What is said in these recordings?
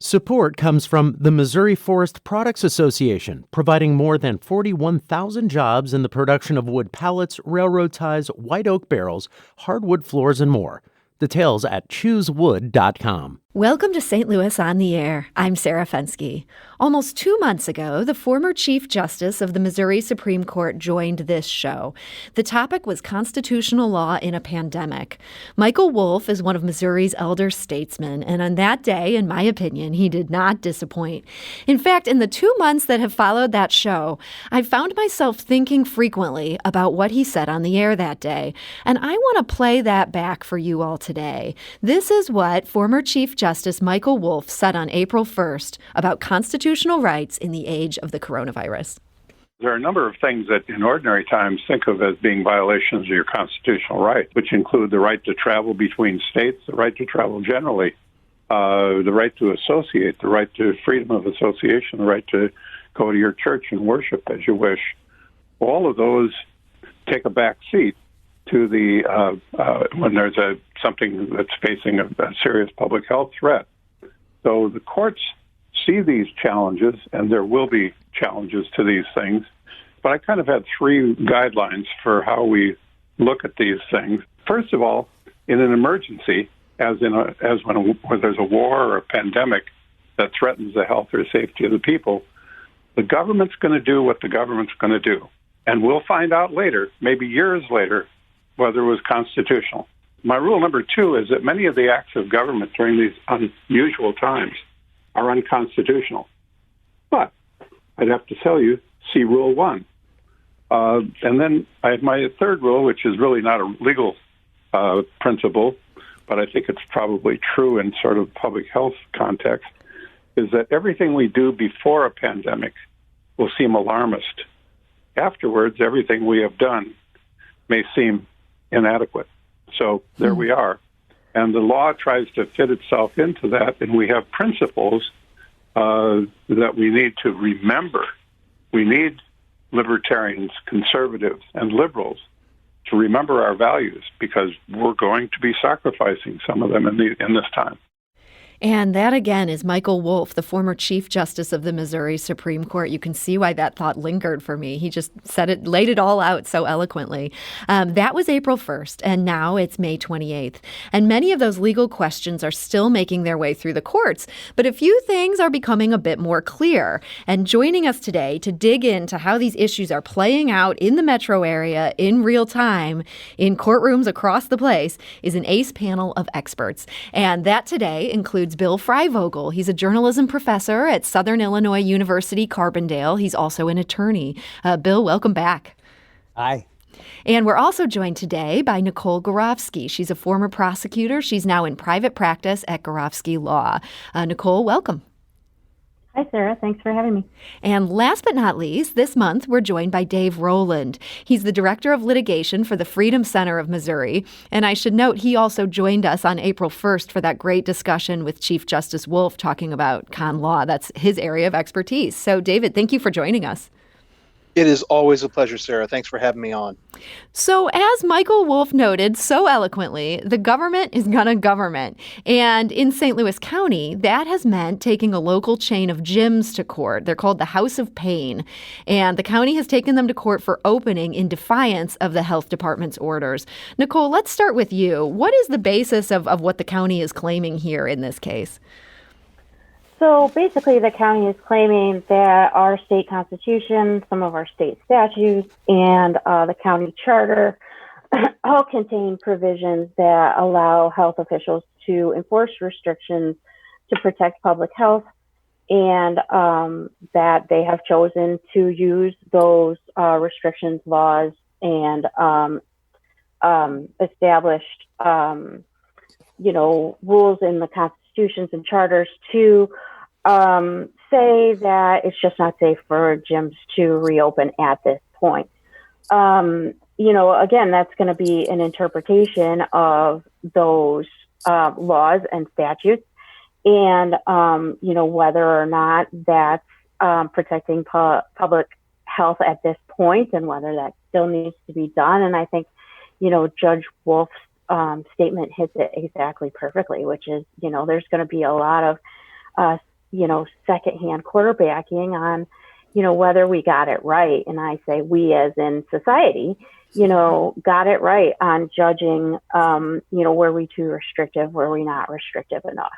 Support comes from the Missouri Forest Products Association, providing more than 41,000 jobs in the production of wood pallets, railroad ties, white oak barrels, hardwood floors, and more. Details at choosewood.com. Welcome to St. Louis on the Air. I'm Sarah Fenske. Almost 2 months ago, the former Chief Justice of the Missouri Supreme Court joined this show. The topic was constitutional law in a pandemic. Michael Wolff is one of Missouri's elder statesmen, and on that day, in my opinion, he did not disappoint. In fact, in the 2 months that have followed that show, I found myself thinking frequently about what he said on the air that day, and I want to play that back for you all today. This is what former Chief Justice Michael Wolff said on April 1st about constitutional rights in the age of the coronavirus. There are a number of things that in ordinary times think of as being violations of your constitutional right, which include the right to travel between states, the right to travel generally, the right to associate, the right to freedom of association, the right to go to your church and worship as you wish. All of those take a back seat to the when there's something that's facing a serious public health threat. So the courts see these challenges, and there will be challenges to these things. But I kind of had three guidelines for how we look at these things. First of all, in an emergency, as when there's a war or a pandemic that threatens the health or safety of the people, the government's going to do what the government's going to do. And we'll find out later, maybe years later, whether it was constitutional. My rule number 2 is that many of the acts of government during these unusual times are unconstitutional. But I'd have to tell you, see Rule 1. And then I have my third rule, which is really not a legal principle, but I think it's probably true in sort of public health context, is that everything we do before a pandemic will seem alarmist. Afterwards, everything we have done may seem inadequate. So there we are. And the law tries to fit itself into that, and we have principles that we need to remember. We need libertarians, conservatives, and liberals to remember our values, because we're going to be sacrificing some of them in this time. And that, again, is Michael Wolff, the former Chief Justice of the Missouri Supreme Court. You can see why that thought lingered for me. He just laid it all out so eloquently. That was April 1st, and now it's May 28th. And many of those legal questions are still making their way through the courts. But a few things are becoming a bit more clear. And joining us today to dig into how these issues are playing out in the metro area in real time, in courtrooms across the place, is an ace panel of experts. And that today includes Bill Freivogel. He's a journalism professor at Southern Illinois University, Carbondale. He's also an attorney. Bill, welcome back. Hi. And we're also joined today by Nicole Gorovsky. She's a former prosecutor. She's now in private practice at Gorovsky Law. Nicole, welcome. Hi, Sarah. Thanks for having me. And last but not least, this month, we're joined by Dave Roland. He's the Director of Litigation for the Freedom Center of Missouri. And I should note, he also joined us on April 1st for that great discussion with Chief Justice Wolff talking about con law. That's his area of expertise. So, David, thank you for joining us. It is always a pleasure, Sarah. Thanks for having me on. So as Michael Wolff noted so eloquently, the government is gonna government. And in St. Louis County, that has meant taking a local chain of gyms to court. They're called the House of Pain. And the county has taken them to court for opening in defiance of the health department's orders. Nicole, let's start with you. What is the basis of what the county is claiming here in this case? So basically, the county is claiming that our state constitution, some of our state statutes, and the county charter all contain provisions that allow health officials to enforce restrictions to protect public health, and that they have chosen to use those restrictions, laws, and established, rules in the constitutions and charters to say that it's just not safe for gyms to reopen at this point. Again, that's going to be an interpretation of those laws and statutes, and whether or not that's protecting public health at this point, and whether that still needs to be done. And I think, Judge Wolff's statement hits it exactly perfectly, which is, there's going to be a lot of secondhand quarterbacking on, whether we got it right. And I say we as in society, got it right on judging, were we too restrictive? Were we not restrictive enough?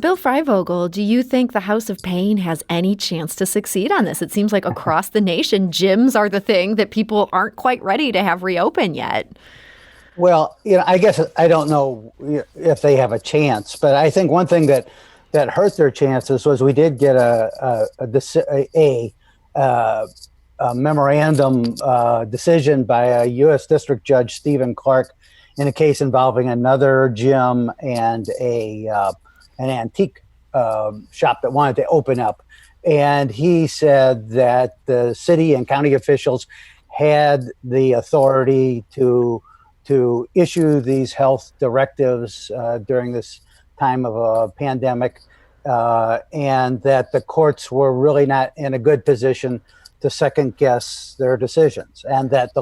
Bill Freivogel, do you think the House of Pain has any chance to succeed on this? It seems like across the nation, gyms are the thing that people aren't quite ready to have reopen yet. Well, I guess I don't know if they have a chance, but I think one thing that hurt their chances was we did get a memorandum decision by a U.S. District Judge, Stephen Clark, in a case involving another gym and an antique shop that wanted to open up. And he said that the city and county officials had the authority to issue these health directives during this time of a pandemic, and that the courts were really not in a good position to second guess their decisions, and that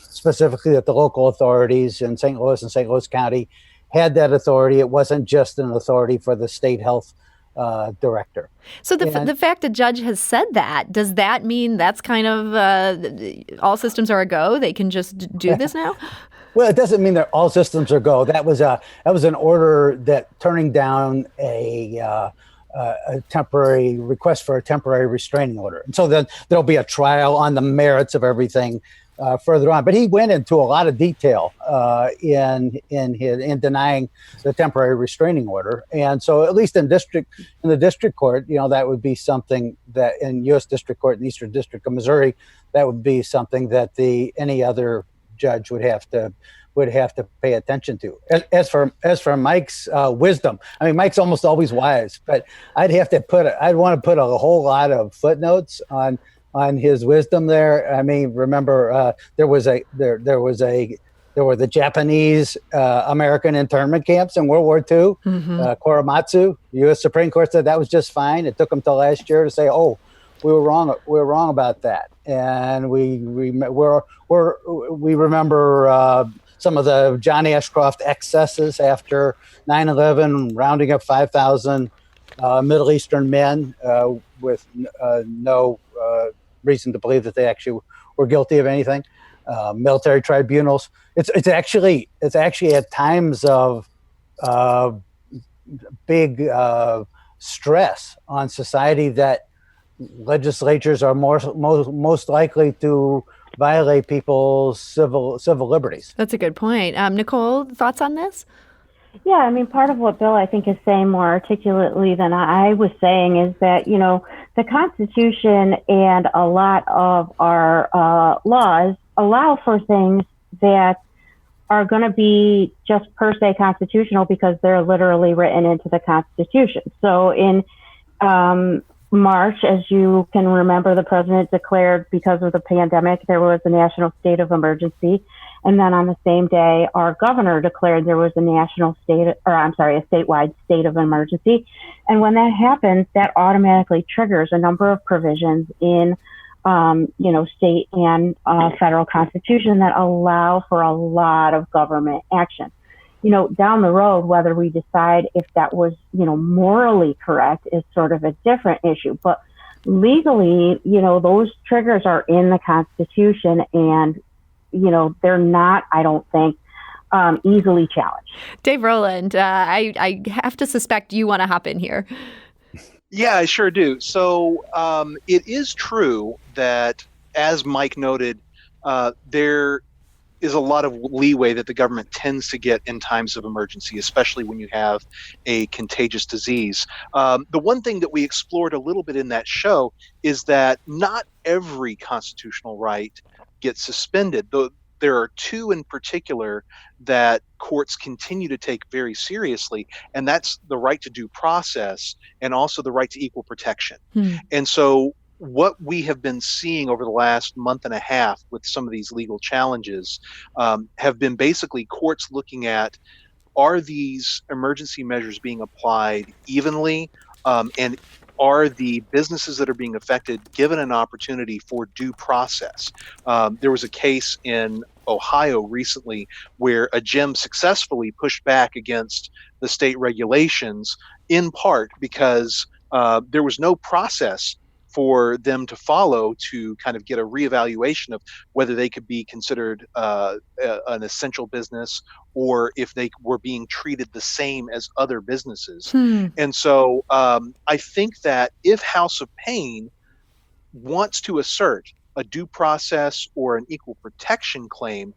specifically the local authorities in St. Louis and St. Louis County had that authority. It wasn't just an authority for the state health director. So the fact a judge has said that, does that mean that's kind of all systems are a go? They can just do this now? Well, it doesn't mean that all systems are go. That was an order that turning down a temporary request for a temporary restraining order, and so then there'll be a trial on the merits of everything further on. But he went into a lot of detail in denying the temporary restraining order, and so at least in the district court, that would be something that in U.S. District Court in the Eastern District of Missouri, that would be something that any other judge would have to pay attention to. As for Mike's wisdom, I mean, Mike's almost always wise, but I'd want to put a whole lot of footnotes on his wisdom there. I mean, remember there were the Japanese American internment camps in World War II. Mm-hmm. Korematsu, U.S. Supreme Court said that was just fine. It took them till last year to say, oh, we were wrong. We were wrong about that, and we remember some of the John Ashcroft excesses after 9/11, rounding up 5,000 Middle Eastern men with no reason to believe that they actually were guilty of anything. Military tribunals. It's actually at times of big stress on society that legislatures are most likely to violate people's civil liberties. That's a good point. Nicole, thoughts on this? Yeah, I mean, part of what Bill, I think, is saying more articulately than I was saying is that, the Constitution and a lot of our laws allow for things that are going to be just per se constitutional because they're literally written into the Constitution. So in March, as you can remember, the president declared because of the pandemic, there was a national state of emergency. And then on the same day, our governor declared there was a statewide state of emergency. And when that happens, that automatically triggers a number of provisions in, state and federal constitution that allow for a lot of government action. Down the road, whether we decide if that was, morally correct is sort of a different issue. But legally, those triggers are in the Constitution and, they're not, I don't think, easily challenged. Dave Roland, I have to suspect you want to hop in here. Yeah, I sure do. So it is true that, as Mike noted, there is a lot of leeway that the government tends to get in times of emergency, especially when you have a contagious disease. The one thing that we explored a little bit in that show is that not every constitutional right gets suspended. There are two in particular that courts continue to take very seriously, and that's the right to due process and also the right to equal protection. And so what we have been seeing over the last month and a half with some of these legal challenges have been basically courts looking at, are these emergency measures being applied evenly, and are the businesses that are being affected given an opportunity for due process? There was a case in Ohio recently where a gym successfully pushed back against the state regulations, in part because there was no process for them to follow to kind of get a reevaluation of whether they could be considered an essential business or if they were being treated the same as other businesses. And so I think that if House of Pain wants to assert a due process or an equal protection claim,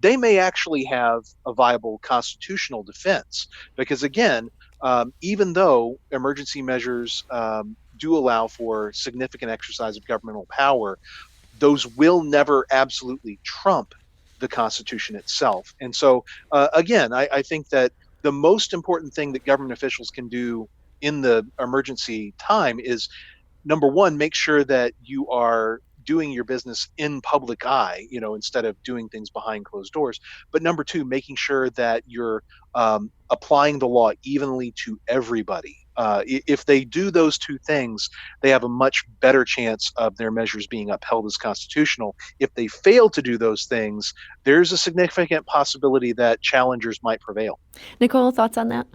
they may actually have a viable constitutional defense. Because again, even though emergency measures do allow for significant exercise of governmental power, those will never absolutely trump the Constitution itself. And so, again, I think that the most important thing that government officials can do in the emergency time is, number one, make sure that you are doing your business in public eye, instead of doing things behind closed doors. But number two, making sure that you're applying the law evenly to everybody. If they do those two things, they have a much better chance of their measures being upheld as constitutional. If they fail to do those things, there's a significant possibility that challengers might prevail. Nicole, thoughts on that?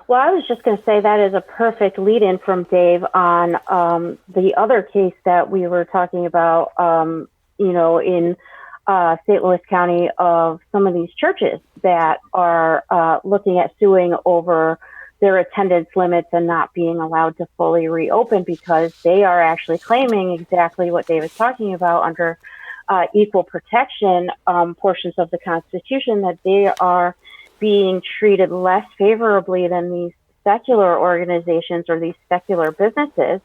Well, I was just going to say that is a perfect lead-in from Dave on the other case that we were talking about, in St. Louis County, of some of these churches that are looking at suing over their attendance limits and not being allowed to fully reopen because they are actually claiming exactly what Dave is talking about under equal protection portions of the Constitution, that they are being treated less favorably than these secular organizations or these secular businesses.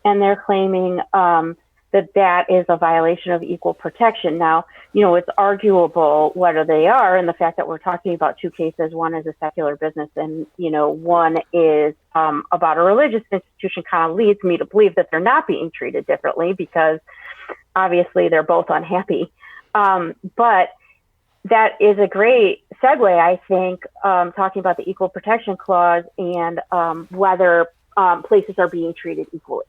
And they're claiming that is a violation of equal protection. Now, it's arguable whether they are, and the fact that we're talking about two cases, one is a secular business and, one is about a religious institution, kind of leads me to believe that they're not being treated differently because obviously they're both unhappy. But that is a great segue, I think, talking about the Equal Protection Clause and whether places are being treated equally.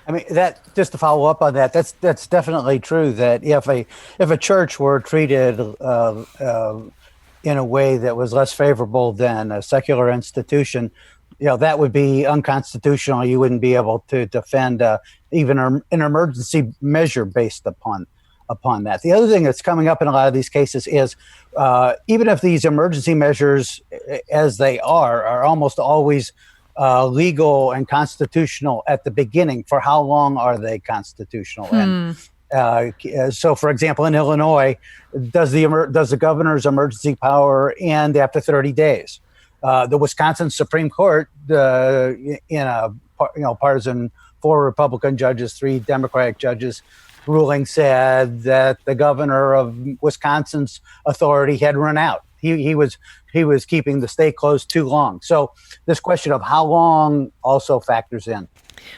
I mean, that, just to follow up on that, that's definitely true. That if a church were treated in a way that was less favorable than a secular institution, that would be unconstitutional. You wouldn't be able to defend even an emergency measure based upon that. The other thing that's coming up in a lot of these cases is even if these emergency measures, as they are almost always legal and constitutional at the beginning, for how long are they constitutional? And so, for example, in Illinois, does the governor's emergency power end after 30 days? The Wisconsin Supreme Court, in a partisan 4 Republican judges, 3 Democratic judges ruling, said that the governor of Wisconsin's authority had run out. He was keeping the state closed too long. So this question of how long also factors in.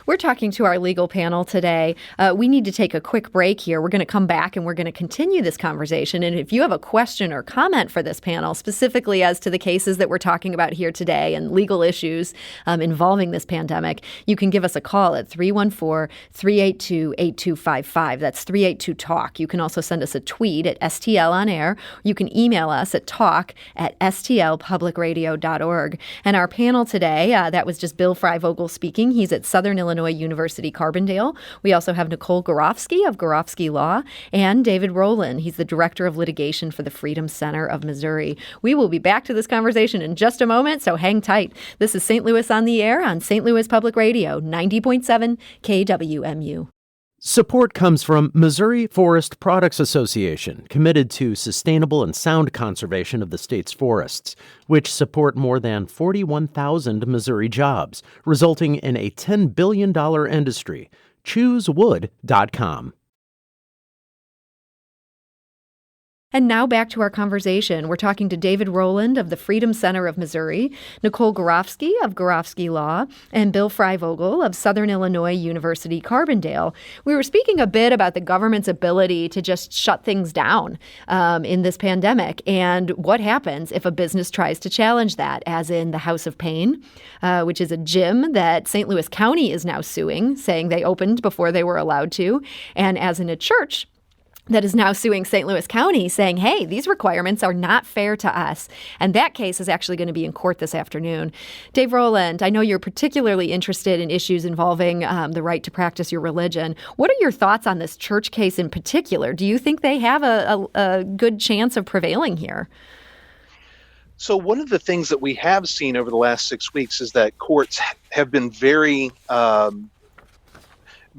We're talking to our legal panel today. We need to take a quick break here. We're going to come back and we're going to continue this conversation. And if you have a question or comment for this panel, specifically as to the cases that we're talking about here today and legal issues involving this pandemic, you can give us a call at 314-382-8255. That's 382-TALK. You can also send us a tweet at STL on air. You can email us at talk@stlpublicradio.org. And our panel today, that was just Bill Freivogel speaking. He's at Southern Illinois University, Carbondale. We also have Nicole Gorovsky of Gorovsky Law and David Roland. He's the Director of Litigation for the Freedom Center of Missouri. We will be back to this conversation in just a moment, so hang tight. This is St. Louis on the Air on St. Louis Public Radio, 90.7 KWMU. Support comes from Missouri Forest Products Association, committed to sustainable and sound conservation of the state's forests, which support more than 41,000 Missouri jobs, resulting in a $10 billion industry. ChooseWood.com. And now back to our conversation. We're talking to David Roland of the Freedom Center of Missouri, Nicole Gorovsky of Gorovsky Law, and Bill Freivogel of Southern Illinois University, Carbondale. We were speaking a bit about the government's ability to just shut things down in this pandemic and what happens if a business tries to challenge that, as in the House of Pain, which is a gym that St. Louis County is now suing, saying they opened before they were allowed to, and as in a church that is now suing St. Louis County, saying, hey, these requirements are not fair to us. And that case is actually going to be in court this afternoon. Dave Roland, I know you're particularly interested in issues involving the right to practice your religion. What are your thoughts on this church case in particular? Do you think they have a good chance of prevailing here? So one of the things that we have seen over the last 6 weeks is that courts have been very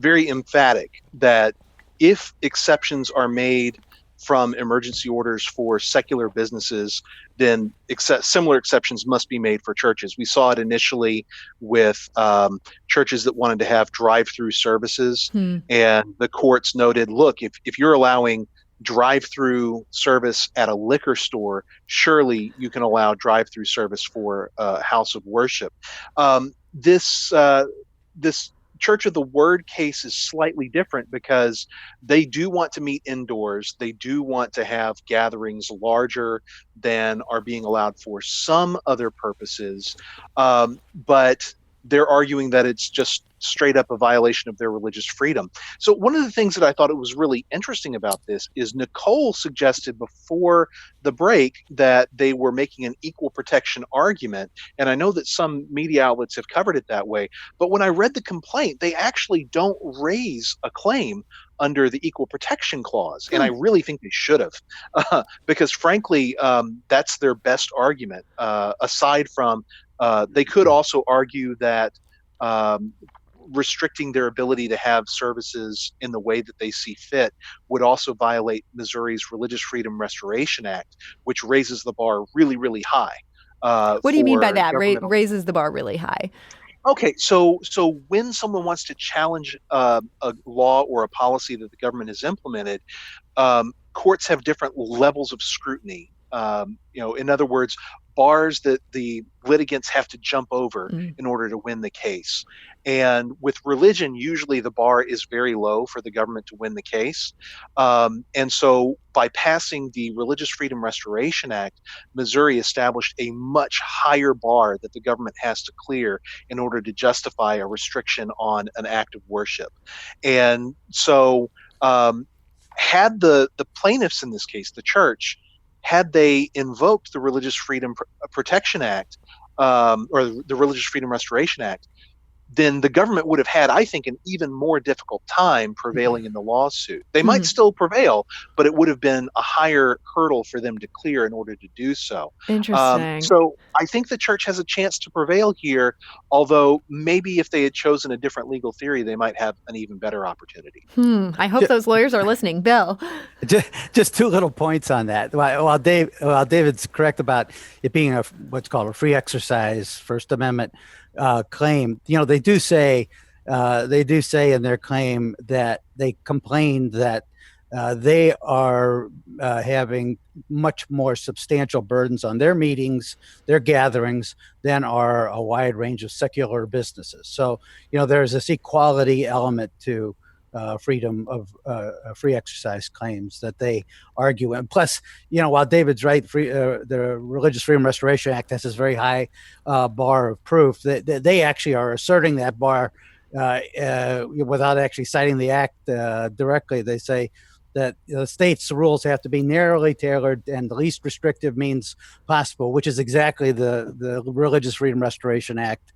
emphatic that if exceptions are made from emergency orders for secular businesses, then similar exceptions must be made for churches. We saw it initially with churches that wanted to have drive-through services, and the courts noted, look, if you're allowing drive-through service at a liquor store, surely you can allow drive-through service for a house of worship. This Church of the Word case is slightly different because they do want to meet indoors. They do want to have gatherings larger than are being allowed for some other purposes. But they're arguing that it's just straight up a violation of their religious freedom. So one of the things that I thought it was really interesting about this is Nicole suggested before the break that they were making an equal protection argument. And I know that some media outlets have covered it that way. But when I read the complaint, they actually don't raise a claim under the Equal Protection Clause. And I really think they should have, because frankly, that's their best argument. Aside from, they could also argue that restricting their ability to have services in the way that they see fit would also violate Missouri's Religious Freedom Restoration Act, which raises the bar really, really high. What do you mean by that? Raises the bar really high? Okay, so when someone wants to challenge a law or a policy that the government has implemented, courts have different levels of scrutiny. In other words, bars that the litigants have to jump over in order to win the case. And with religion, usually the bar is very low for the government to win the case. And so by passing the Religious Freedom Restoration Act, Missouri established a much higher bar that the government has to clear in order to justify a restriction on an act of worship. And so had the plaintiffs in this case, the church, had they invoked the Religious Freedom Protection Act or the Religious Freedom Restoration Act, then the government would have had, I think, an even more difficult time prevailing in the lawsuit. They might still prevail, but it would have been a higher hurdle for them to clear in order to do so. Interesting. So I think the church has a chance to prevail here, although maybe if they had chosen a different legal theory, they might have an even better opportunity. I hope those lawyers are listening. Bill? Just two little points on that. While David's correct about it being what's called a free exercise First Amendment claim, they do say in their claim that they complained that they are having much more substantial burdens on their meetings, their gatherings, than are a wide range of secular businesses. So, there's this equality element to freedom of free exercise claims that they argue. And plus, while David's right, the Religious Freedom Restoration Act has this very high bar of proof that they actually are asserting that bar without actually citing the act directly. They say that the state's rules have to be narrowly tailored and the least restrictive means possible, which is exactly the Religious Freedom Restoration Act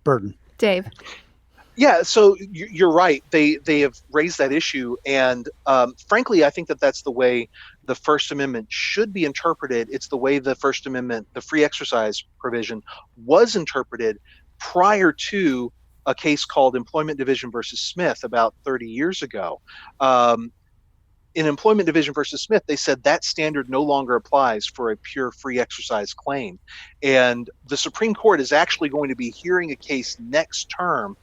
burden. Dave? Yeah, so you're right. They have raised that issue, and frankly, I think that that's the way the First Amendment should be interpreted. It's the way the First Amendment, the free exercise provision, was interpreted prior to a case called Employment Division versus Smith about 30 years ago. In Employment Division versus Smith, they said that standard no longer applies for a pure free exercise claim. And the Supreme Court is actually going to be hearing a case next term,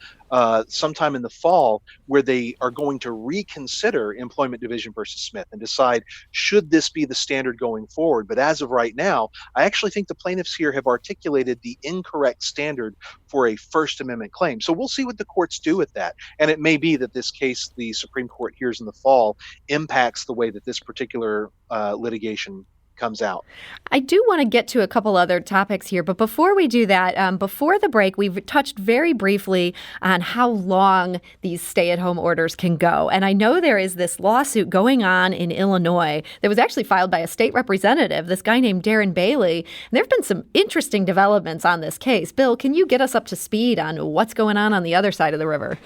sometime in the fall, where they are going to reconsider Employment Division versus Smith and decide, should this be the standard going forward? But as of right now, I actually think the plaintiffs here have articulated the incorrect standard for a First Amendment claim. So we'll see what the courts do with that. And it may be that this case the Supreme Court hears in the fall impacts the way that this particular litigation comes out. I do want to get to a couple other topics here, but before we do that, before the break, we've touched very briefly on how long these stay-at-home orders can go. And I know there is this lawsuit going on in Illinois that was actually filed by a state representative, this guy named Darren Bailey. And there have been some interesting developments on this case. Bill, can you get us up to speed on what's going on the other side of the river?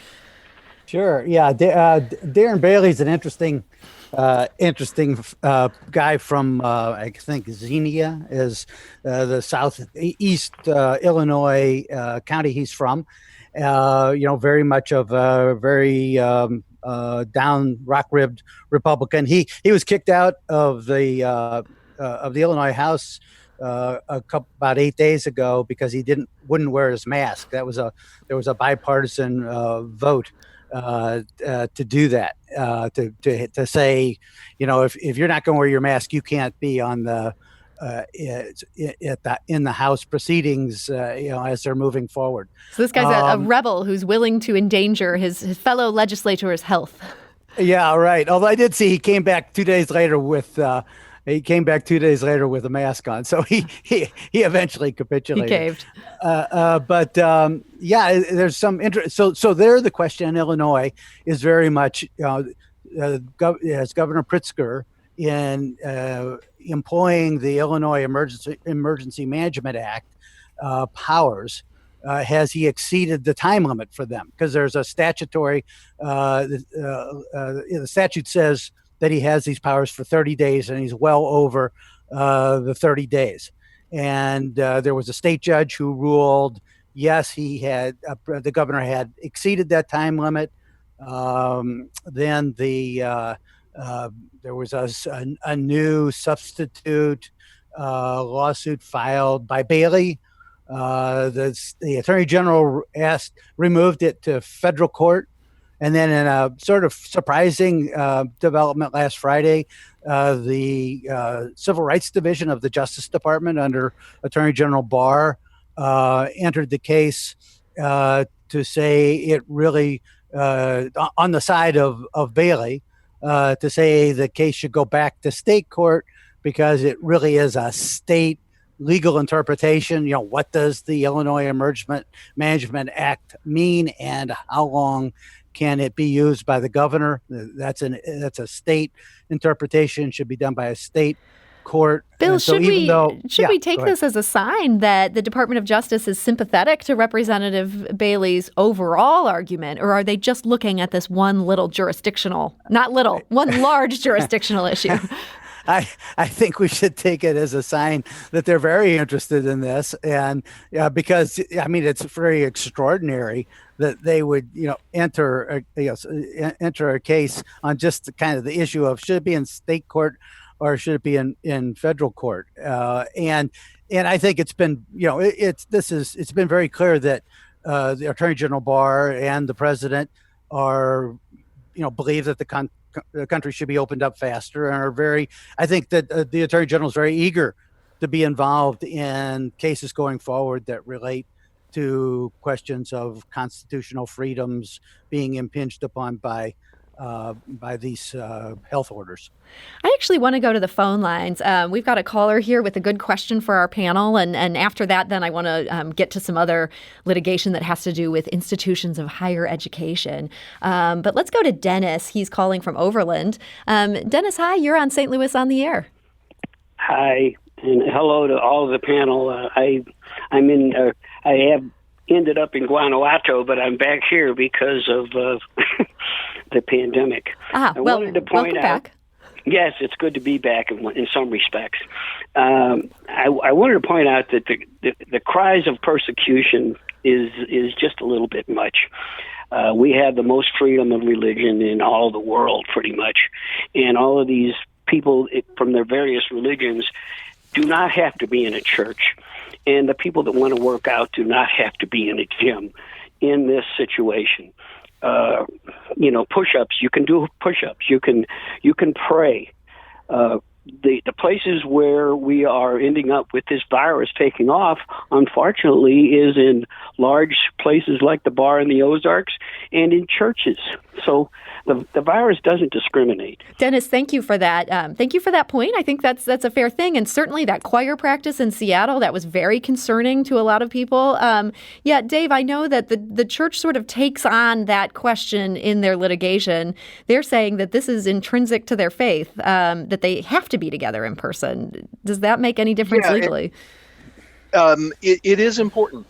Sure. Yeah. Darren Bailey's an interesting guy from, I think Xenia is the southeast Illinois county he's from. Very much of a very down, rock-ribbed Republican. He was kicked out of the Illinois House about 8 days ago because he wouldn't wear his mask. There was a bipartisan vote to do that, to say, if you're not going to wear your mask, you can't be on the in the House proceedings, as they're moving forward. So this guy's a rebel who's willing to endanger his fellow legislators' health. Yeah, right. Although I did see he came back 2 days later with a mask on, so he eventually capitulated. He caved. There's some interest. So there, the question in Illinois is very much, as Governor Pritzker in employing the Illinois Emergency Management Act powers. Has he exceeded the time limit for them? Because there's a statutory, the statute says that he has these powers for 30 days, and he's well over the 30 days. And there was a state judge who ruled, yes, the governor had exceeded that time limit. Then there was a new substitute lawsuit filed by Bailey. The Attorney General removed it to federal court. And then in a sort of surprising development last Friday, the Civil Rights Division of the Justice Department under Attorney General Barr entered the case to say it really, on the side of Bailey, to say the case should go back to state court because it really is a state legal interpretation. What does the Illinois Emergency Management Act mean, and how long can it be used by the governor? That's a state interpretation, should be done by a state court. Bill, should we take this as a sign that the Department of Justice is sympathetic to Representative Bailey's overall argument, or are they just looking at this one large jurisdictional issue? I think we should take it as a sign that they're very interested in this, and because it's very extraordinary that they would enter a case on just the kind of the issue of should it be in state court or should it be in federal court, and I think it's been it's been very clear that the Attorney General Barr and the president are believe that the country should be opened up faster, and I think that the Attorney General is very eager to be involved in cases going forward that relate to questions of constitutional freedoms being impinged upon by these health orders. I actually want to go to the phone lines. We've got a caller here with a good question for our panel. And after that, then I want to get to some other litigation that has to do with institutions of higher education. But let's go to Dennis. He's calling from Overland. Dennis, hi. You're on St. Louis on the Air. Hi, and hello to all of the panel. I have ended up in Guanajuato, but I'm back here because of the pandemic. I wanted to point welcome out, back. Yes, it's good to be back in some respects. I wanted to point out that the cries of persecution is just a little bit much. We have the most freedom of religion in all the world, pretty much, and all of these people from their various religions do not have to be in a church, and the people that want to work out do not have to be in a gym in this situation. Push-ups. You can do push-ups. You can pray. the places where we are ending up with this virus taking off, unfortunately, is in large places like the bar in the Ozarks and in churches. So the virus doesn't discriminate. Dennis, thank you for that. Thank you for that point. I think that's a fair thing. And certainly that choir practice in Seattle, that was very concerning to a lot of people. Yeah, Dave, I know that the church sort of takes on that question in their litigation. They're saying that this is intrinsic to their faith, that they have to be together in person. Does that make any difference legally? It is important.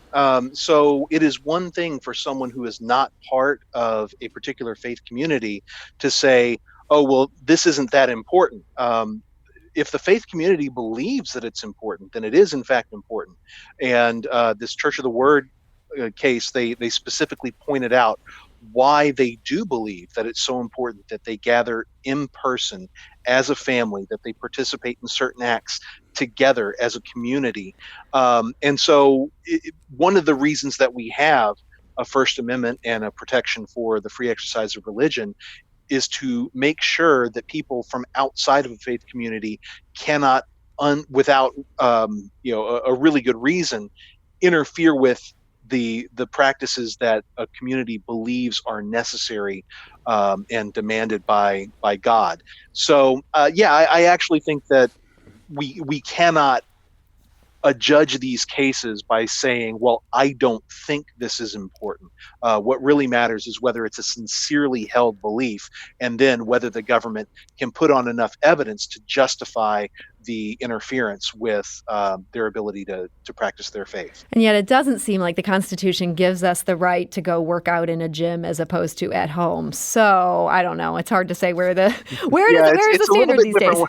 So it is one thing for someone who is not part of a particular faith community to say, oh, well, this isn't that important. If the faith community believes that it's important, then it is in fact important. And this Church of the Word case, they specifically pointed out why they do believe that it's so important that they gather in person as a family, that they participate in certain acts together as a community. And so one of the reasons that we have a First Amendment and a protection for the free exercise of religion is to make sure that people from outside of a faith community cannot, without a really good reason, interfere with the practices that a community believes are necessary and demanded by God. So I actually think that we cannot judge these cases by saying, well, I don't think this is important. What really matters is whether it's a sincerely held belief, and then whether the government can put on enough evidence to justify the interference with their ability to practice their faith. And yet it doesn't seem like the Constitution gives us the right to go work out in a gym as opposed to at home. So I don't know. It's hard to say where is the standard these days.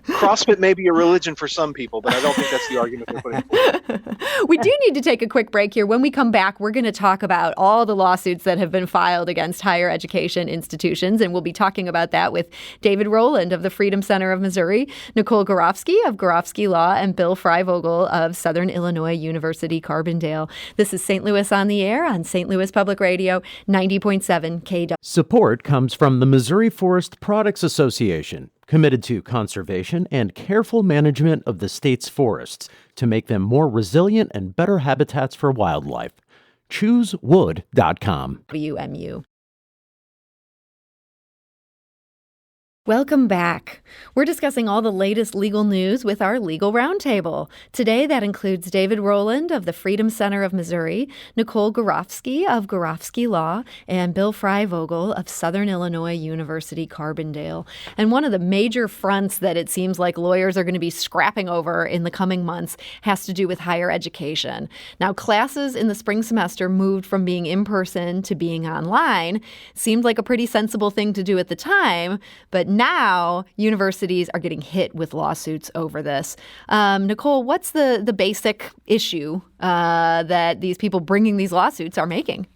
CrossFit may be a religion for some people, but I don't think that's the argument they're putting forward. We do need to take a quick break here. When we come back, we're going to talk about all the lawsuits that have been filed against higher education institutions, and we'll be talking about that with David Roland of the Freedom Center of Missouri, Nicole Gorovsky of Gorovsky Law, and Bill Freivogel of Southern Illinois University, Carbondale. This is St. Louis on the Air on St. Louis Public Radio, 90.7 KW. Support comes from the Missouri Forest Products Association, committed to conservation and careful management of the state's forests to make them more resilient and better habitats for wildlife. ChooseWood.com. WMU. Welcome back. We're discussing all the latest legal news with our Legal Roundtable. Today, that includes David Roland of the Freedom Center of Missouri, Nicole Gorovsky of Gorovsky Law, and Bill Freivogel of Southern Illinois University, Carbondale. And one of the major fronts that it seems like lawyers are going to be scrapping over in the coming months has to do with higher education. Now, classes in the spring semester moved from being in person to being online. Seemed like a pretty sensible thing to do at the time, but now universities are getting hit with lawsuits over this. Nicole, what's the basic issue that these people bringing these lawsuits are making?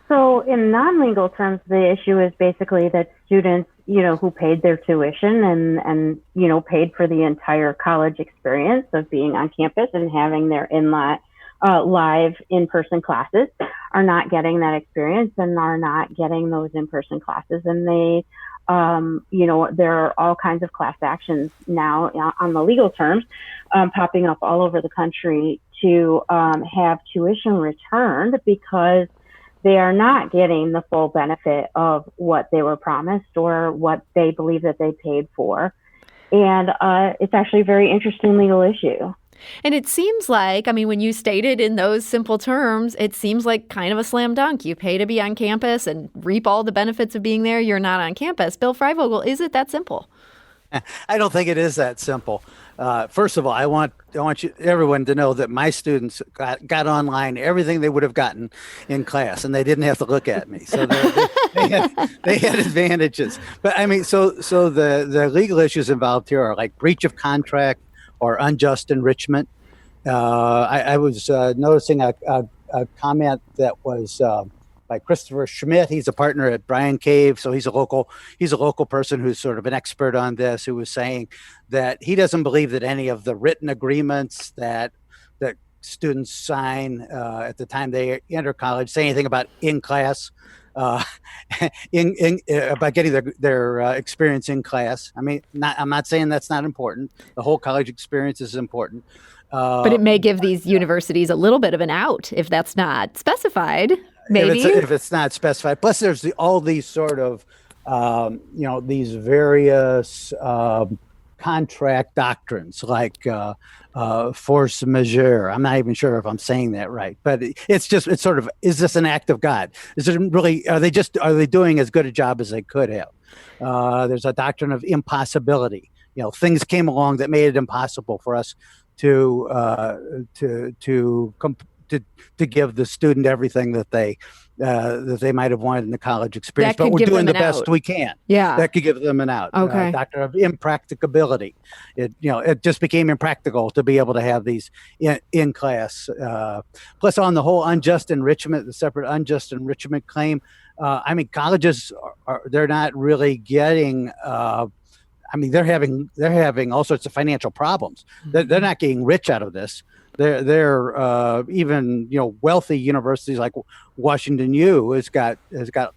So in non-legal terms, the issue is basically that students, who paid their tuition and paid for the entire college experience of being on campus and having their live in-person classes are not getting that experience and are not getting those in-person classes. And they there are all kinds of class actions now on the legal terms popping up all over the country to have tuition returned because they are not getting the full benefit of what they were promised or what they believe that they paid for. And it's actually a very interesting legal issue. And it seems like, when you state it in those simple terms, it seems like kind of a slam dunk. You pay to be on campus and reap all the benefits of being there. You're not on campus. Bill Freivogel, is it that simple? I don't think it is that simple. First of all, I want everyone to know that my students got online everything they would have gotten in class, and they didn't have to look at me. So they had advantages. But so the legal issues involved here are like breach of contract or unjust enrichment. I was noticing a comment that was by Christopher Schmidt. He's a partner at Bryan Cave, so he's a local person who's sort of an expert on this, who was saying that he doesn't believe that any of the written agreements that students sign at the time they enter college say anything about in-class about getting their experience in class. I mean, I'm not saying that's not important. The whole college experience is important. But it may give these universities a little bit of an out if that's not specified. Maybe if it's not specified. Plus, there's all these sort of these various contract doctrines like force majeure. I'm not even sure if I'm saying that right, but it's sort of, is this an act of God? Is it really? Are they doing as good a job as they could have? There's a doctrine of impossibility. Things came along that made it impossible for us to give the student everything that they might have wanted in the college experience, but we're doing the best we can. Yeah, that could give them an out. Okay. Doctrine of impracticability. It just became impractical to be able to have these in class. Plus, on the whole unjust enrichment, the separate unjust enrichment claim. I mean, colleges they're not really getting. They're having all sorts of financial problems. They're not getting rich out of this. They're even wealthy universities like Washington U has got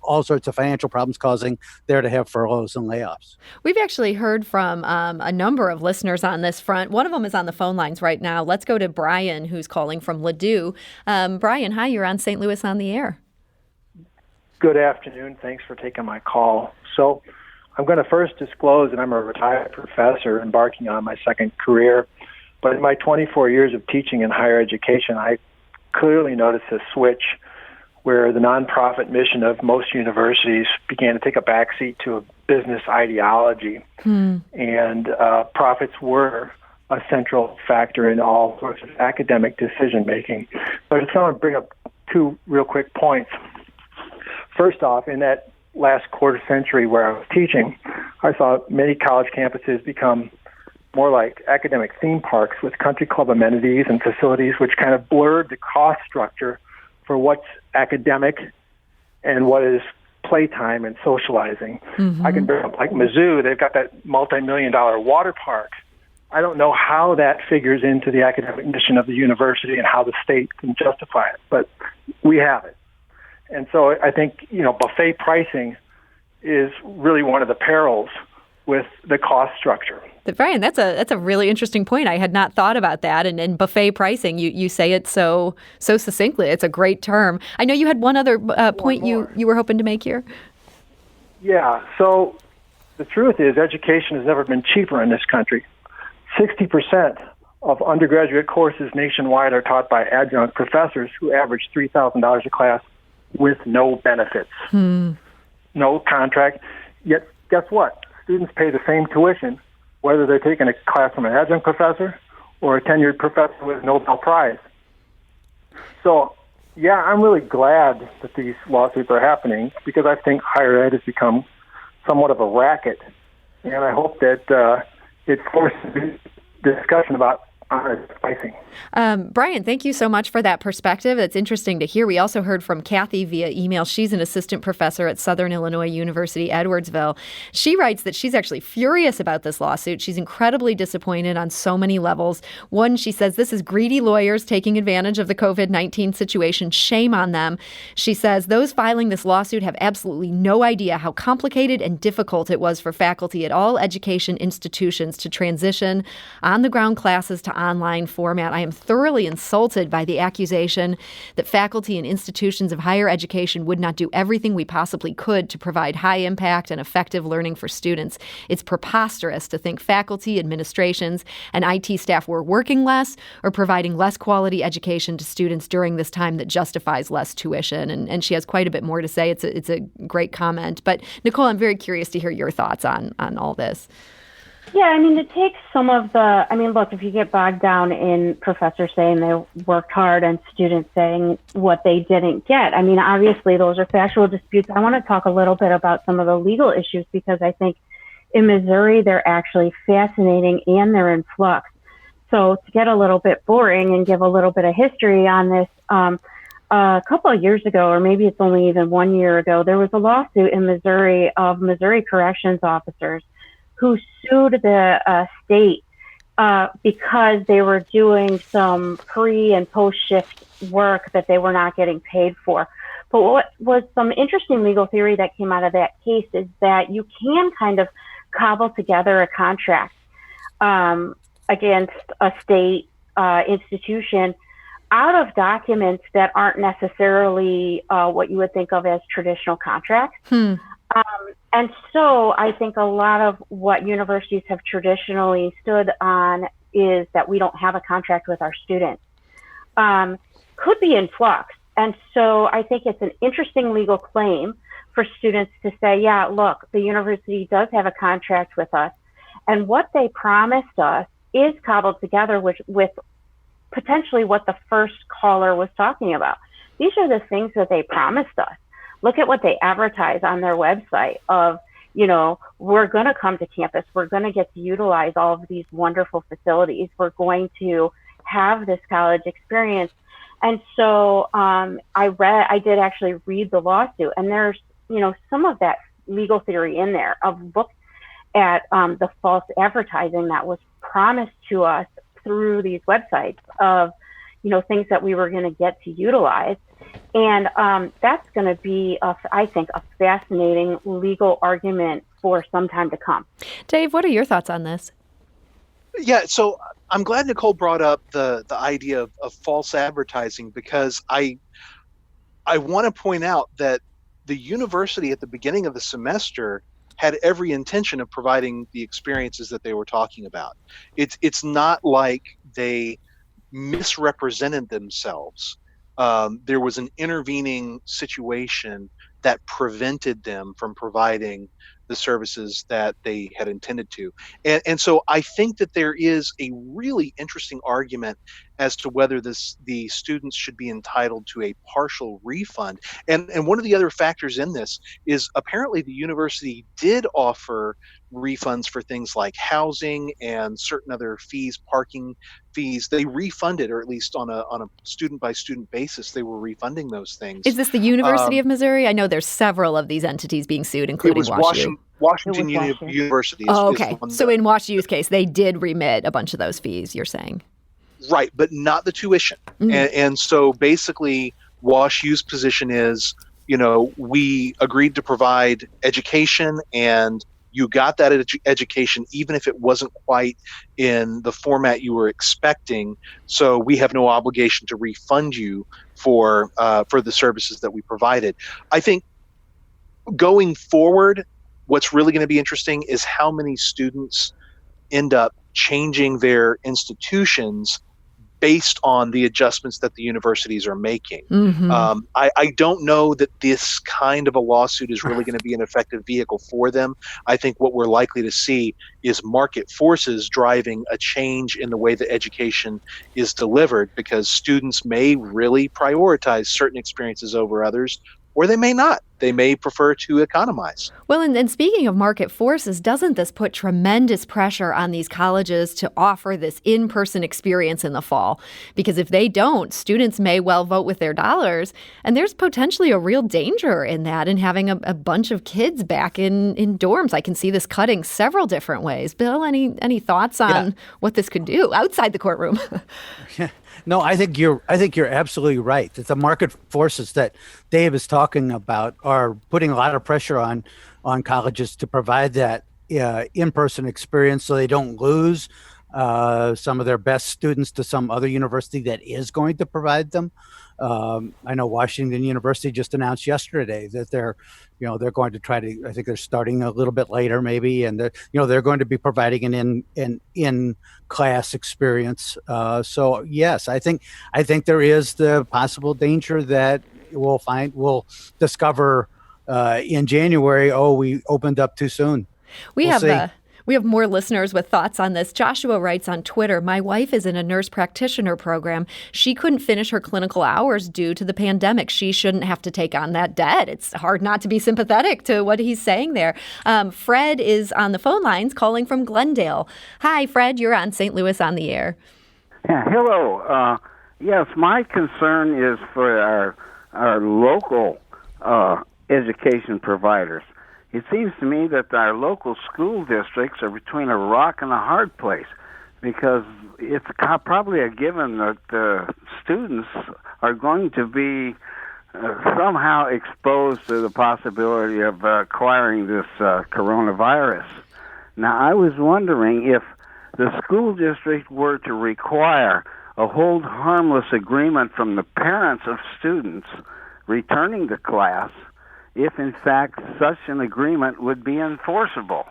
all sorts of financial problems, causing there to have furloughs and layoffs. We've actually heard from a number of listeners on this front. One of them is on the phone lines right now. Let's go to Brian, who's calling from Ladue. Brian, hi, you're on St. Louis on the Air. Good afternoon. Thanks for taking my call. So I'm going to first disclose that I'm a retired professor embarking on my second career. But in my 24 years of teaching in higher education, I clearly noticed a switch where the nonprofit mission of most universities began to take a backseat to a business ideology. And profits were a central factor in all sorts of academic decision-making. But I just want to bring up two real quick points. First off, in that last quarter century where I was teaching, I saw many college campuses become more like academic theme parks with country club amenities and facilities, which kind of blurred the cost structure for what's academic and what is playtime and socializing. I can bring up like Mizzou. They've got that multi-million-dollar water park. I don't know how that figures into the academic mission of the university and how the state can justify it, but we have it. And so I think, buffet pricing is really one of the perils with the cost structure. But Brian, that's a really interesting point. I had not thought about that. And buffet pricing, you say it so succinctly. It's a great term. I know you had one other point you were hoping to make here. Yeah. So the truth is, education has never been cheaper in this country. 60% of undergraduate courses nationwide are taught by adjunct professors who average $3,000 a class with no benefits, no contract. Yet, guess what? Students pay the same tuition whether they're taking a class from an adjunct professor or a tenured professor with a Nobel Prize. So, yeah, I'm really glad that these lawsuits are happening because I think higher ed has become somewhat of a racket, and I hope that it forces discussion about honest pricing. Brian, thank you so much for that perspective. It's interesting to hear. We also heard from Kathy via email. She's an assistant professor at Southern Illinois University, Edwardsville. She writes that she's actually furious about this lawsuit. She's incredibly disappointed on so many levels. One, she says, this is greedy lawyers taking advantage of the COVID-19 situation. Shame on them. She says those filing this lawsuit have absolutely no idea how complicated and difficult it was for faculty at all education institutions to transition on-the-ground classes to online format. I am thoroughly insulted by the accusation that faculty and institutions of higher education would not do everything we possibly could to provide high impact and effective learning for students. It's preposterous to think faculty, administrations, and IT staff were working less or providing less quality education to students during this time that justifies less tuition. And she has quite a bit more to say. It's a great comment. But Nicole, I'm very curious to hear your thoughts on all this. Yeah, to take some of the, look, if you get bogged down in professors saying they worked hard and students saying what they didn't get, obviously those are factual disputes. I want to talk a little bit about some of the legal issues because I think in Missouri, they're actually fascinating and they're in flux. So to get a little bit boring and give a little bit of history on this, a couple of years ago, or maybe it's only even 1 year ago, there was a lawsuit in Missouri of Missouri corrections officers who sued the state because they were doing some pre- and post-shift work that they were not getting paid for. But what was some interesting legal theory that came out of that case is that you can kind of cobble together a contract against a state institution out of documents that aren't necessarily what you would think of as traditional contracts. And so I think a lot of what universities have traditionally stood on is that we don't have a contract with our students. Could be in flux. And so I think it's an interesting legal claim for students to say, yeah, look, the university does have a contract with us. And what they promised us is cobbled together with potentially what the first caller was talking about. These are the things that they promised us. Look at what they advertise on their website of, we're going to come to campus. We're going to get to utilize all of these wonderful facilities. We're going to have this college experience. And so I did actually read the lawsuit, and there's, some of that legal theory in there. I've looked at the false advertising that was promised to us through these websites of, things that we were going to get to utilize. And that's going to be, I think, a fascinating legal argument for some time to come. Dave, what are your thoughts on this? Yeah, so I'm glad Nicole brought up the idea of false advertising, because I want to point out that the university at the beginning of the semester had every intention of providing the experiences that they were talking about. It's not like they misrepresented themselves. There was an intervening situation that prevented them from providing the services that they had intended to. And so I think that there is a really interesting argument as to whether the students should be entitled to a partial refund. And one of the other factors in this is apparently the university did offer refunds for things like housing and certain other fees, parking fees. They refunded, or at least on a student by student basis, they were refunding those things. Is this the University of Missouri? I know there's several of these entities being sued, including Washington University. Okay. So in WashU's case, they did remit a bunch of those fees, you're saying? Right, but not the tuition. And so basically WashU's position is, we agreed to provide education, and you got that education even if it wasn't quite in the format you were expecting. So we have no obligation to refund you for the services that we provided. I think going forward, what's really going to be interesting is how many students end up changing their institutions based on the adjustments that the universities are making. I don't know that this kind of a lawsuit is really going to be an effective vehicle for them. I think what we're likely to see is market forces driving a change in the way that education is delivered, because students may really prioritize certain experiences over others, or they may not. They may prefer to economize. Well, and speaking of market forces, doesn't this put tremendous pressure on these colleges to offer this in-person experience in the fall? Because if they don't, students may well vote with their dollars, and there's potentially a real danger in that, in having a bunch of kids back in dorms. I can see this cutting several different ways. Bill, any thoughts on what this could do outside the courtroom? No, I think you're absolutely right. That the market forces that Dave is talking about are putting a lot of pressure on colleges to provide that in-person experience, so they don't lose some of their best students to some other university that is going to provide them. I know Washington University just announced yesterday that they're going to try to. I think they're starting a little bit later, maybe, and they're going to be providing an in-class experience. So yes, I think there is the possible danger that we'll discover in January. Oh, we opened up too soon. We have more listeners with thoughts on this. Joshua writes on Twitter, "My wife is in a nurse practitioner program. She couldn't finish her clinical hours due to the pandemic. She shouldn't have to take on that debt." It's hard not to be sympathetic to what he's saying there. Fred is on the phone lines calling from Glendale. Hi, Fred. You're on St. Louis on the Air. Yeah, hello. Yes, my concern is for our local education providers. It seems to me that our local school districts are between a rock and a hard place, because it's probably a given that students are going to be somehow exposed to the possibility of acquiring this coronavirus. Now, I was wondering if the school district were to require a hold harmless agreement from the parents of students returning to class, if in fact such an agreement would be enforceable.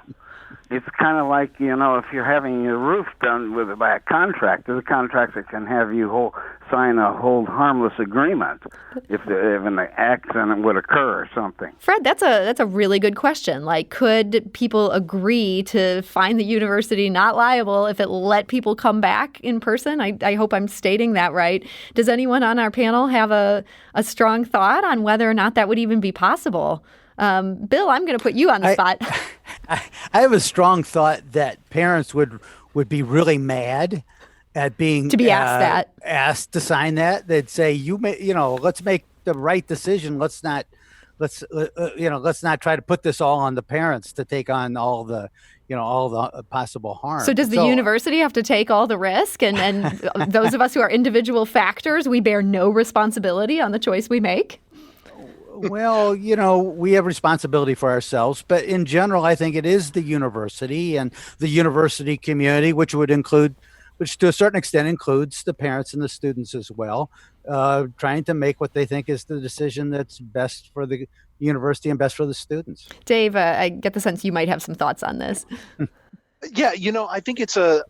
It's kind of like, if you're having your roof done by a contractor, the contractor can have you sign a hold harmless agreement if an accident would occur or something. Fred, that's a really good question. Like, could people agree to find the university not liable if it let people come back in person? I hope I'm stating that right. Does anyone on our panel have a strong thought on whether or not that would even be possible? Bill, I'm going to put you on the spot. I have a strong thought that parents would be really mad at being asked to sign that. They'd say, let's make the right decision. Let's not try to put this all on the parents to take on all the possible harm. So does the university have to take all the risk, and those of us who are individual factors, we bear no responsibility on the choice we make? Well, we have responsibility for ourselves, but in general, I think it is the university and the university community, which to a certain extent includes the parents and the students as well, trying to make what they think is the decision that's best for the university and best for the students. Dave, I get the sense you might have some thoughts on this. Yeah, I think it's a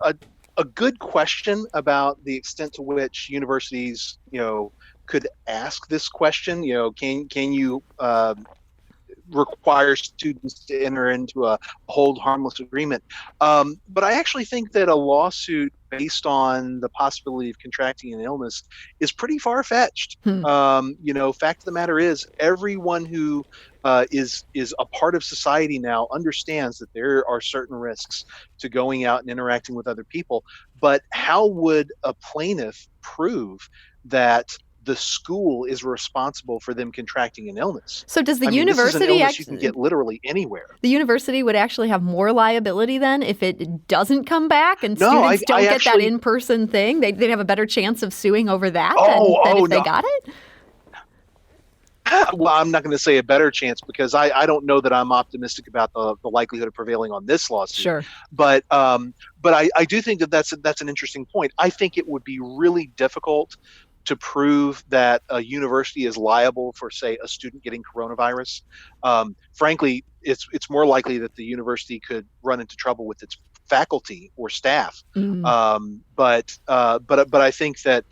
good question about the extent to which universities, could ask this question. Can you require students to enter into a hold harmless agreement? But I actually think that a lawsuit based on the possibility of contracting an illness is pretty far-fetched. Fact of the matter is, everyone who is a part of society now understands that there are certain risks to going out and interacting with other people. But how would a plaintiff prove that the school is responsible for them contracting an illness? So does the university this is an illness you can get literally anywhere? The university would actually have more liability then if it doesn't come back and students don't get that in-person thing? They'd have a better chance of suing over that than if they got it? Well, I'm not going to say a better chance because I don't know that I'm optimistic about the likelihood of prevailing on this lawsuit. Sure. But I do think that's an interesting point. I think it would be really difficult to prove that a university is liable for, say, a student getting coronavirus. Frankly, it's more likely that the university could run into trouble with its faculty or staff. Mm-hmm. But I think that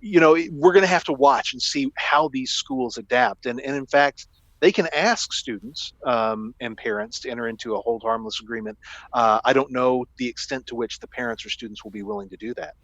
we're going to have to watch and see how these schools adapt. And in fact, they can ask students and parents to enter into a hold harmless agreement. I don't know the extent to which the parents or students will be willing to do that.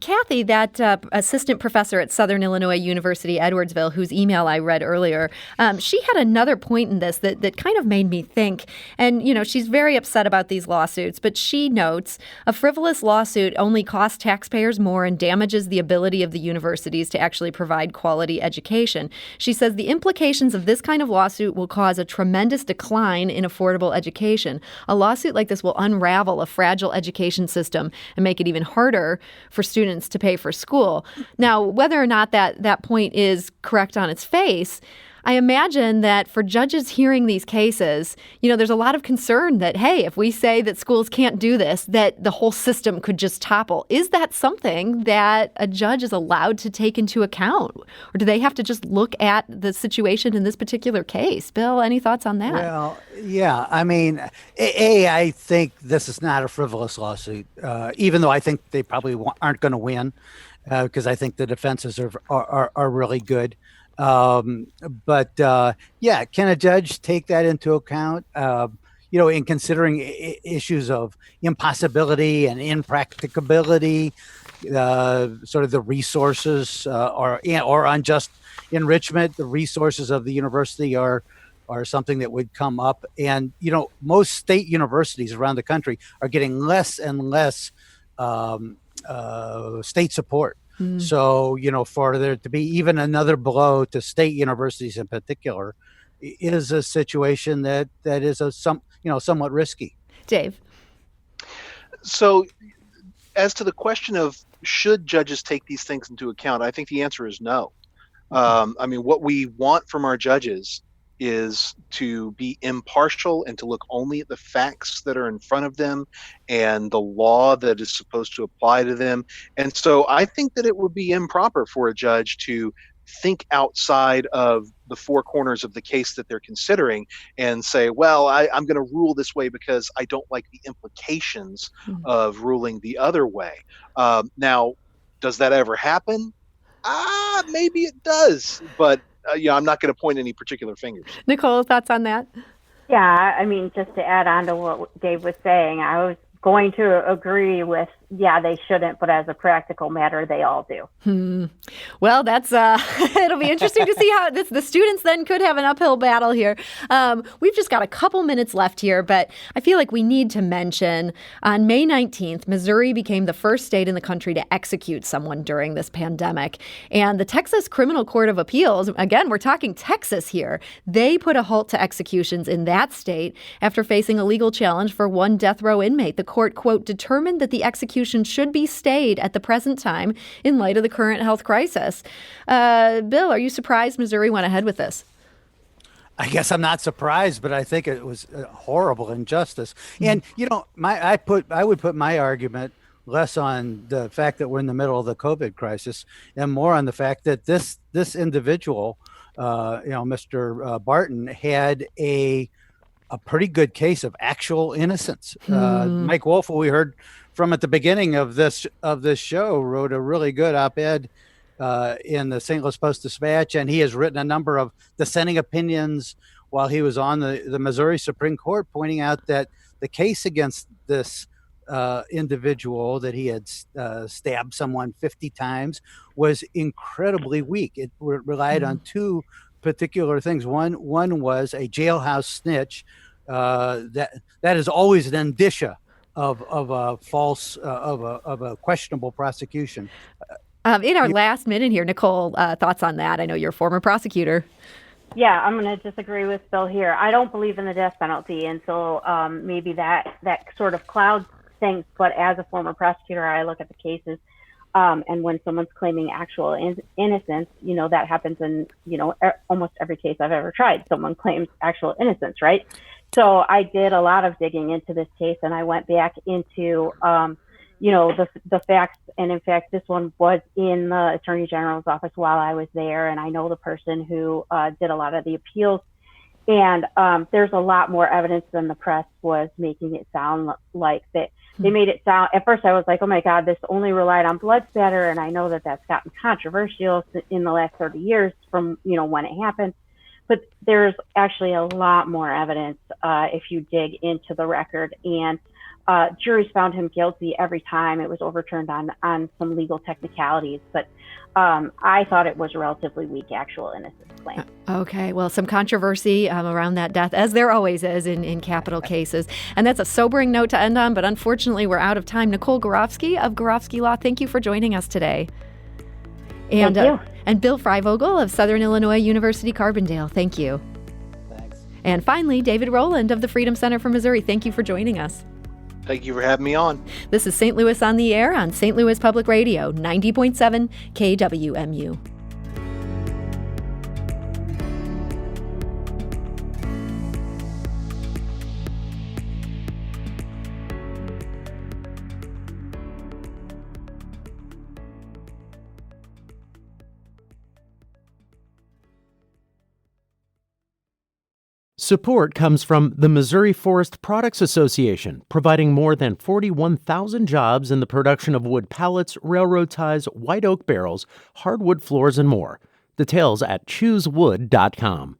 Kathy, that assistant professor at Southern Illinois University, Edwardsville, whose email I read earlier, she had another point in this that kind of made me think. And, she's very upset about these lawsuits, but she notes a frivolous lawsuit only costs taxpayers more and damages the ability of the universities to actually provide quality education. She says the implications of this kind of lawsuit will cause a tremendous decline in affordable education. A lawsuit like this will unravel a fragile education system and make it even harder for students to pay for school. Now, whether or not that point is correct on its face, I imagine that for judges hearing these cases, there's a lot of concern that, hey, if we say that schools can't do this, that the whole system could just topple. Is that something that a judge is allowed to take into account? Or do they have to just look at the situation in this particular case? Bill, any thoughts on that? Well, yeah. I mean, I think this is not a frivolous lawsuit, even though I think they probably aren't going to win because I think the defenses are really good. But can a judge take that into account, in considering issues of impossibility and impracticability, sort of the resources or unjust enrichment? The resources of the university are something that would come up. And, most state universities around the country are getting less and less state support. So, for there to be even another blow to state universities in particular is a situation that is somewhat risky. Dave. So as to the question of should judges take these things into account, I think the answer is no. I mean, what we want from our judges is to be impartial and to look only at the facts that are in front of them and the law that is supposed to apply to them. And so I think that it would be improper for a judge to think outside of the four corners of the case that they're considering and say, well, I'm going to rule this way because I don't like the implications of ruling the other way. Now, does that ever happen? Maybe it does, but I'm not going to point any particular fingers. Nicole, thoughts on that? Yeah, I mean, just to add on to what Dave was saying, I was going to agree with, they shouldn't, but as a practical matter, they all do. Well, that's it'll be interesting to see how the students then could have an uphill battle here. We've just got a couple minutes left here, but I feel like we need to mention on May 19th, Missouri became the first state in the country to execute someone during this pandemic. And the Texas Criminal Court of Appeals, again, we're talking Texas here, they put a halt to executions in that state after facing a legal challenge for one death row inmate. The court, quote, determined that the execution should be stayed at the present time in light of the current health crisis. Bill, are you surprised Missouri went ahead with this? I guess I'm not surprised, but I think it was a horrible injustice. And, I would put my argument less on the fact that we're in the middle of the COVID crisis and more on the fact that this individual, Mr. Barton, had a pretty good case of actual innocence. Mike Wolf, who we heard from at the beginning of this show, wrote a really good op-ed in the St. Louis Post-Dispatch, and he has written a number of dissenting opinions while he was on the Missouri Supreme Court, pointing out that the case against this individual, that he had stabbed someone 50 times, was incredibly weak. It relied on two particular things. One was a jailhouse snitch. That is always an indicia of a false of a questionable prosecution. In our last minute here, Nicole, thoughts on that? I know you're a former prosecutor. Yeah, I'm going to disagree with Bill here. I don't believe in the death penalty, and so maybe that sort of clouds things. But as a former prosecutor, I look at the cases, and when someone's claiming actual innocence, that happens in almost every case I've ever tried. Someone claims actual innocence, right? So I did a lot of digging into this case, and I went back into the facts. And in fact, this one was in the Attorney General's office while I was there, and I know the person who did a lot of the appeals. And there's a lot more evidence than the press was making it sound like. That they made it sound, at first I was like, oh my God, this only relied on blood spatter, and I know that that's gotten controversial in the last 30 years from when it happened. But there's actually a lot more evidence if you dig into the record. And juries found him guilty every time. It was overturned on some legal technicalities. But I thought it was a relatively weak actual innocence claim. Okay. Well, some controversy around that death, as there always is in capital cases. And that's a sobering note to end on. But unfortunately, we're out of time. Nicole Gorovsky of Gorovsky Law, thank you for joining us today. And, thank you. And Bill Freivogel of Southern Illinois University Carbondale, thank you. Thanks. And finally, David Roland of the Freedom Center for Missouri, thank you for joining us. Thank you for having me on. This is St. Louis on the Air on St. Louis Public Radio, 90.7 KWMU. Support comes from the Missouri Forest Products Association, providing more than 41,000 jobs in the production of wood pallets, railroad ties, white oak barrels, hardwood floors, and more. Details at choosewood.com.